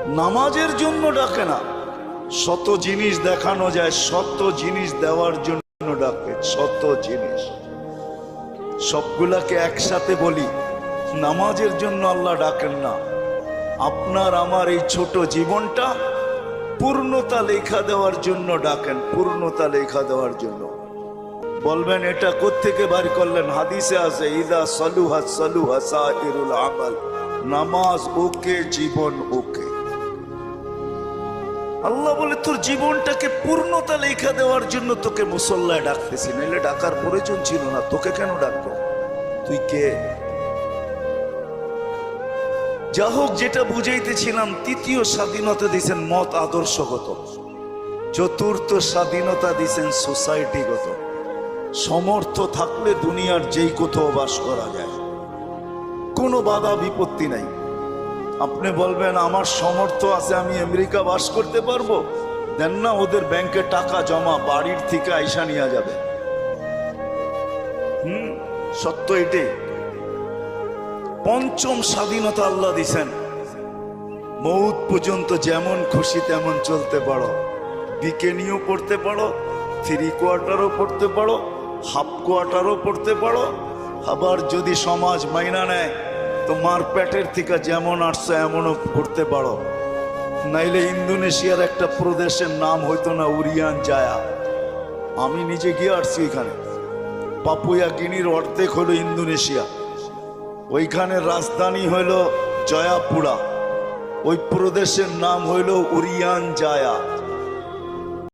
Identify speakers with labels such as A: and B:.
A: নামাজের জন্য ডাকে না। শত জিনিস দেখানো যায়, শত জিনিস দেওয়ার জন্য ডাকে, শত জিনিস। সবগুলাকে একসাথে বলি, নামাজের জন্য আল্লাহ ডাকেন না। আপনার আমার এই ছোট জীবনটা পূর্ণতা লেখা দেওয়ার জন্য ডাকেন, পূর্ণতা লেখা দেওয়ার জন্য। বলবেন এটা কোত্থেকে বার করলেন? হাদিসে আছে, ইদা সালুহা সালুহা সাইরুল আমাল। নামাজ ওকে, জীবন ওকে। আল্লাহ বলে তোর জীবনটাকে পূর্ণতা লেখা দেওয়ার জন্য তোকে মুসল্লায় ডাকতেছি, নাহলে ডাকার প্রয়োজন ছিল না। তোকে কেন ডাকবো? তুই কে? যা হোক, যেটা বুঝাইতেছিলাম, তৃতীয় স্বাধীনতা দিছেন মত আদর্শগত, চতুর্থ স্বাধীনতা দিছেন সোসাইটিগত। সমর্থ থাকলে দুনিয়ার যেই কোথাও বাস করা যায়, কোনো বাধা বিপত্তি নাই। আপনি বলবেন আমার সমর্থ আছে, আমি আমেরিকা বাস করতে পারবো, দেন না, ওদের ব্যাংকে টাকা জমা, বাড়ির থেকে আইসা নিয়ে যাবে। সত্য এটাই। পঞ্চম স্বাধীনতা আল্লাহ দিছেন, মৌত পর্যন্ত যেমন খুশি তেমন চলতে পারো। বিকেনিও পড়তে পারো, 3 কোয়ার্টারও পড়তে পারো, হাফ কোয়ার্টারও পড়তে পারো। আবার যদি সমাজ মাইনা নেয় তো মার পেটের থেকে যেমন আসছে এমনও পড়তে পারো। নাইলে ইন্দোনেশিয়ার একটা প্রদেশের নাম হইতো না উরিয়ান জায়া? আমি নিজে গিয়ে আসছি এখানে। পাপুয়া গিনির অর্ধেক হলো ইন্দোনেশিয়া, ওইখানে রাজধানী হইল জয়াপুরা, ওই প্রদেশের নাম হইল উরিয়ান জায়া।